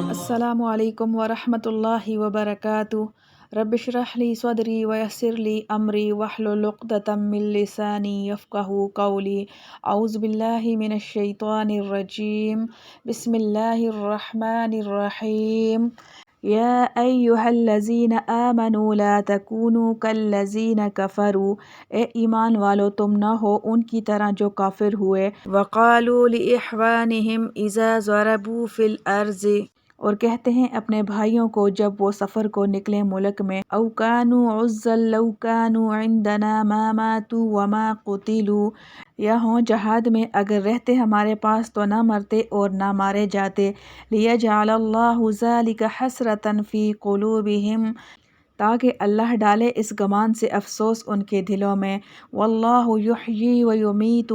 السلام علیکم ورحمۃ اللہ وبرکاتہ۔ رب اشرح لی صدری ویسر لی امری واحلل عقدۃ من لسانی یفقہوا قولی۔ اعوذ باللہ من الشیطان الرجیم، بسم اللہ الرحمن الرحیم۔ یا ایہا الذین آمنوا لا تکونوا کالذین کفروا، اے ایمان والو تم نہ ہو ان کی طرح جو کافر ہوئے۔ وقالوا لإخوانہم اذا ضربوا فی الارض، اور کہتے ہیں اپنے بھائیوں کو جب وہ سفر کو نکلیں ملک میں، او کانوا غزا لو کانوا عندنا ما ماتوا وما قتلوا، یا ہوں جہاد میں اگر رہتے ہمارے پاس تو نہ مرتے اور نہ مارے جاتے۔ لیجعل اللہ ذلک حسرۃ فی قلوبہم، تاکہ اللہ ڈالے اس گمان سے افسوس ان کے دلوں میں۔ واللہ یحیی ویمیت،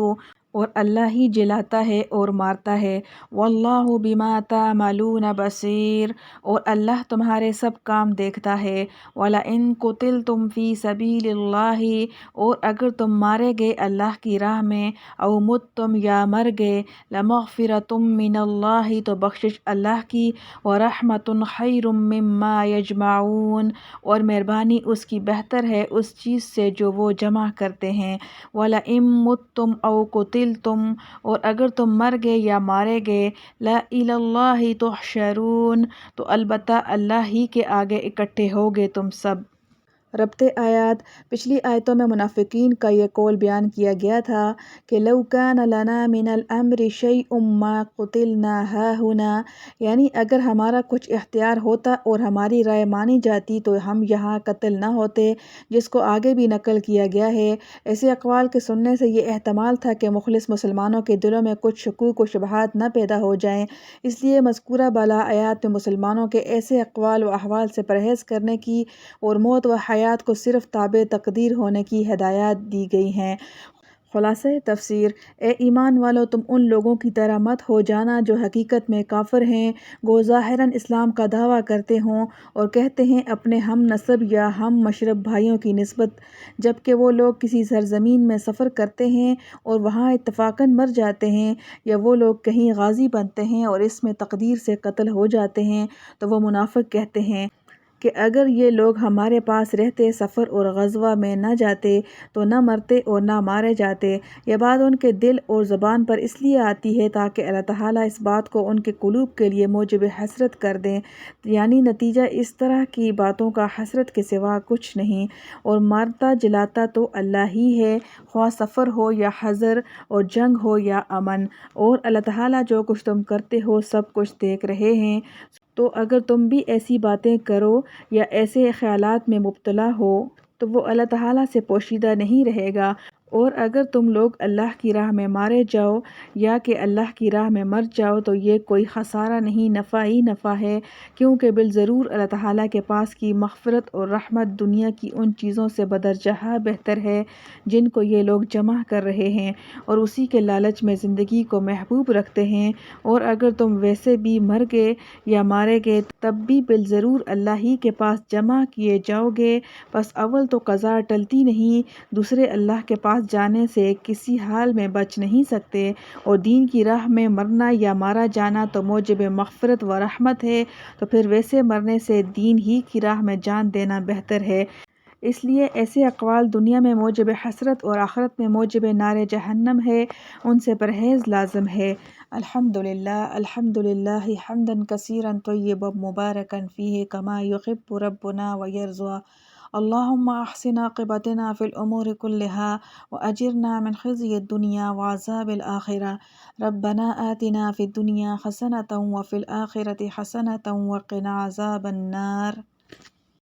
اور اللہ ہی جلاتا ہے اور مارتا ہے۔ واللہ بما تعملون بصیر، اور اللہ تمہارے سب کام دیکھتا ہے۔ وَلَئِن قُتِلْتُمْ فِي سَبِيلِ اللَّهِ، اور اگر تم مارے گئے اللہ کی راہ میں، او متتم یا مر گئے، لَمَغْفِرَةٌ مِّنَ اللَّهِ، تو بخشش اللہ کی، وَرَحْمَةٌ خَيْرٌ مِّمَّا يَجْمَعُونَ، اور مہربانی اس کی بہتر ہے اس چیز سے جو وہ جمع کرتے ہیں۔ وَلَئِن مُتُّمْ أَوْ قُتِلْتُمْ، اور اگر تم مر گئے یا مارے گئے، لَإِلَى اللَّهِ تُحْشَرُونَ، تو البتہ اللہ ہی کے آگے اکٹھے ہوگے تم سب۔ ربط آیات: پچھلی آیتوں میں منافقین کا یہ قول بیان کیا گیا تھا کہ لو کان لنا من الامر شیء ما قتلنا ہاہنا، یعنی اگر ہمارا کچھ اختیار ہوتا اور ہماری رائے مانی جاتی تو ہم یہاں قتل نہ ہوتے، جس کو آگے بھی نقل کیا گیا ہے۔ ایسے اقوال کے سننے سے یہ احتمال تھا کہ مخلص مسلمانوں کے دلوں میں کچھ شکوک و شبہات نہ پیدا ہو جائیں، اس لیے مذکورہ بالا آیات میں مسلمانوں کے ایسے اقوال و احوال سے پرہیز کرنے کی اور موت و حیات کو صرف تابع تقدیر ہونے کی ہدایات دی گئی ہیں۔ خلاصہ تفسیر: اے ایمان والو تم ان لوگوں کی طرح مت ہو جانا جو حقیقت میں کافر ہیں، گو ظاہراً اسلام کا دعویٰ کرتے ہوں اور کہتے ہیں اپنے ہم نسب یا ہم مشرب بھائیوں کی نسبت، جبکہ وہ لوگ کسی سرزمین میں سفر کرتے ہیں اور وہاں اتفاقاً مر جاتے ہیں، یا وہ لوگ کہیں غازی بنتے ہیں اور اس میں تقدیر سے قتل ہو جاتے ہیں، تو وہ منافق کہتے ہیں کہ اگر یہ لوگ ہمارے پاس رہتے، سفر اور غزوہ میں نہ جاتے تو نہ مرتے اور نہ مارے جاتے۔ یہ بات ان کے دل اور زبان پر اس لیے آتی ہے تاکہ اللہ تعالیٰ اس بات کو ان کے قلوب کے لیے موجب حسرت کر دیں، یعنی نتیجہ اس طرح کی باتوں کا حسرت کے سوا کچھ نہیں، اور مارتا جلاتا تو اللہ ہی ہے، خواہ سفر ہو یا حضر، اور جنگ ہو یا امن، اور اللہ تعالیٰ جو کچھ تم کرتے ہو سب کچھ دیکھ رہے ہیں۔ تو اگر تم بھی ایسی باتیں کرو یا ایسے خیالات میں مبتلا ہو تو وہ اللہ تعالیٰ سے پوشیدہ نہیں رہے گا، اور اگر تم لوگ اللہ کی راہ میں مارے جاؤ یا کہ اللہ کی راہ میں مر جاؤ تو یہ کوئی خسارہ نہیں، نفع ہی نفع ہے، کیونکہ بالضرور اللہ تعالیٰ کے پاس کی مغفرت اور رحمت دنیا کی ان چیزوں سے بدرجہ بہتر ہے جن کو یہ لوگ جمع کر رہے ہیں اور اسی کے لالچ میں زندگی کو محبوب رکھتے ہیں، اور اگر تم ویسے بھی مر گئے یا مارے گئے تب بھی بالضرور اللہ ہی کے پاس جمع کیے جاؤ گے، بس اول تو قضا ٹلتی نہیں، دوسرے اللہ کے پاس جانے سے کسی حال میں بچ نہیں سکتے، اور دین کی راہ میں مرنا یا مارا جانا تو موجب مغفرت و رحمت ہے، تو پھر ویسے مرنے سے دین ہی کی راہ میں جان دینا بہتر ہے۔ اس لیے ایسے اقوال دنیا میں موجب حسرت اور آخرت میں موجب نار جہنم ہے، ان سے پرہیز لازم ہے۔ الحمدللہ الحمدللہ حمدا کثیرا طیبا مبارکا فیہ کما یحب ربنا ویرضی۔ اللہم احسن عاقبتنا فی الامور کلها واجرنا من خزی الدنیا وعذاب الآخرہ۔ ربنا آتنا فی الدنیا حسنۃ وفی الآخرۃ حسنۃ وقنا عذاب النار۔